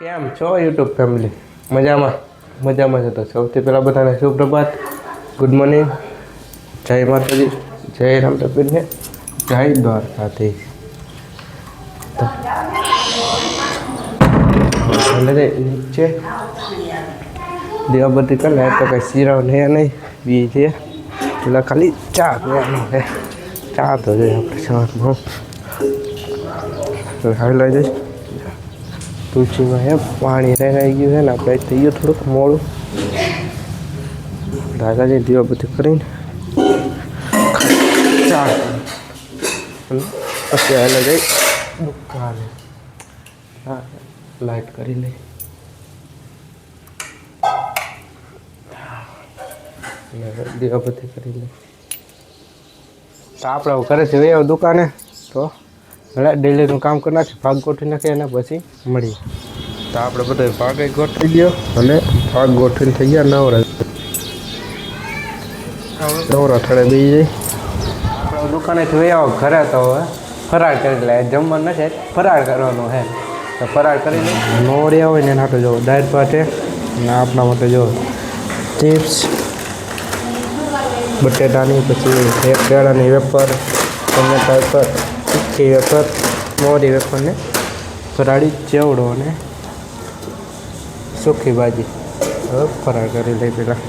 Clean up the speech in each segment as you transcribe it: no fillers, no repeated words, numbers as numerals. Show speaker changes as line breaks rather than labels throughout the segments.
કેમ છો YouTube family? મજામાં મજામાં છે. તો સૌથી પહેલાં બધાને સુપ્રભાત, ગુડ મોર્નિંગ, જય માતાજી, જય રામદેવપીરને, જય દ્વારકાધીશ. તો નીચે દીવાબત્તી કરી લે તો કંઈ શીરાવ ને નહીં બી છે. પેલા ખાલી ચા પીવાનો છે. ચા તો જોઈએ આપણે સવારમાં હાઈ લઈ જઈશ. તુલસીમાં એમ પાણી રહી ગયું છે ને આપણે થઈ ગયું થોડુંક મોડું. દાદાજી દીવાબત્તી કરીને ચા પછી હાલે જઈ દુકાને. હા, લાઈટ કરી લઈ. દીવાબત્તી કરી લઈ તો આપણે ઘરે જઈએ દુકાને. તો હવે ડેલીનું કામ કરી નાખીએ, ભાગ ગોઠવી નાખીએ અને પછી મળીએ. તો આપણે બધો ભાગ ગોઠવી દો અને ભાગ ગોઠવીને થઈ ગયા નવરા. થડે બેસી જાય. આપણે દુકાનેથી વહી આવો ઘરે. તો હવે ફરાળ કરી લે. જમવાનું નથી, ફરાળ કરવાનો છે. તો ફરાળ કરી લે. નોરિયા હોય ને એના માટે જો દાળ ભાત અને આપણા માટે જો ચિપ્સ બટેટાની, પછી એક કેળાની વેફર, ટમેટા વેફર, તીખી વેફર, મોરી વેફરને ફરાળી ચેવડો અને સૂકી ભાજી. હવે ફરાળ કરી લઈ પહેલાં.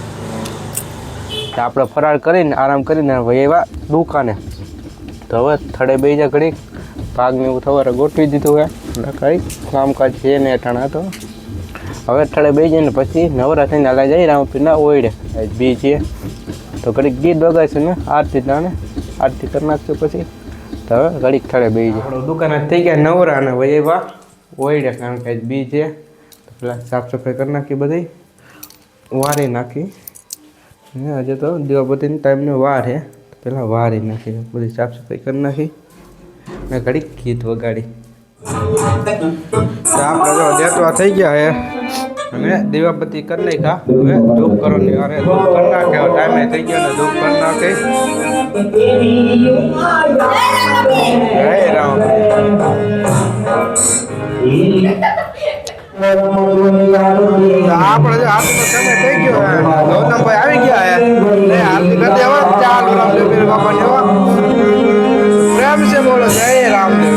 તો આપણે ફરાળ કરીને આરામ કરીને એવા દુકાને. તો હવે થડે બે જા ઘડીક ભાગને એવું સવારે ગોઠવી દીધું હોય એટલે કંઈ કામકાજ છે ને અટાણા. તો હવે થડે બે જઈને પછી નવરા થઈને હાલા જાય રામપીરના ઓયડે બી છે. તો ઘડીક ગીત વગાડશું ને આરતી તાણે આરતી કરી નાખશું પછી. તો હવે ઘડીક થડે બે જાય. આપણે દુકાને થઈ ગયા નવરા અને એવા ઓયડે, કારણ કે બી છે. તો પેલા સાફ સફાઈ કરી નાખી, બધી વારી નાખી. આજે તો દીવાબત્તીની ટાઈમની વાર છે. પહેલાં વારી નાખી, બધી સાફ સફાઈ કરી નાખી ને ઘડીક ગીત વગાડી. તો આપણે જો દેતવા થઈ ગયા છે અને દીવાબત્તી કરી નાખ્યા. હવે ધૂપ કરવાની વારે ધૂપ કરી નાખે. ટાઈમે થઈ ગયો ને ધૂપ કરી નાખે. જય રામ. આપણે જો આરતીનો સમય થઈ ગયો, ગૌતમભાઈ આવી ગયા હે. આરતી કરી દેવા. ચાલ રામદેવ બાપા ને પ્રેમ છે બોલો જય રામદેવ.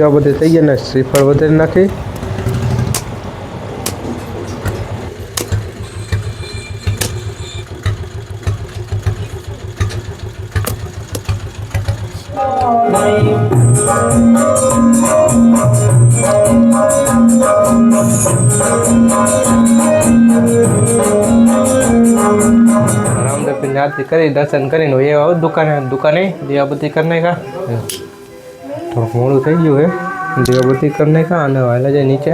દીવા બધી થઈ ગયા ને શ્રીફળ વધારી નાખી. રામદેવની આરતી કરી દર્શન કરીને એ આવો દુકાને દીવાબત્તી કરી નાખ્યા. થોડુંક મોડું થઈ ગયું હે, દીવાબત્તી કરી નાખ્યા અને વાયલા જાય નીચે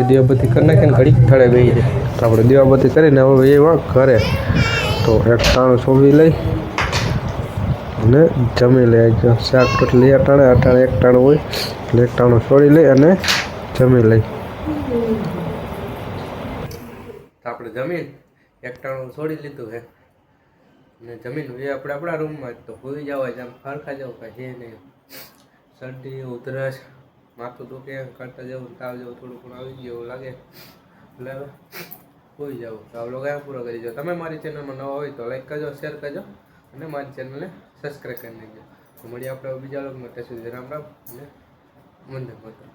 દીવાબત્તી કરી નાખીને ઘડીક થડે બેસી જાય. તો આપણે દીવાબત્તી કરીને હવે એવા ઘરે તો એક ટાણું છોડી લઈ અને જમી લે. શાક રોટલી અટાણે એક ટાણું હોય એટલે એક ટાણું છોડી લઈ અને જમી લઈ. આપણે જમીન એક ટાણું છોડી લીધું હે ને જમીન એ આપણે આપણા રૂમમાં જ તો હોઈ જવા જ આમ ફરખા જવું કાંઈ છે નહીં. શરદી ઉધરસ માથું દુખે કરતા જવું તાવ જેવું થોડું ઘણું આવી ગયું એવું લાગે એટલે હવે હોઈ જવું. તો આ વ્લોગ અહીંયા પૂરો કરી દો. તમે મારી ચેનલમાં નવા હોય તો લાઈક કરજો, શેર કરજો અને મારી ચેનલને સબસ્ક્રાઈબ કરી નાખજો. તો મળીએ આપણે બીજા વ્લોગમાં. ત્યાં સુધી રામ રામ અને વંદે માતરમ.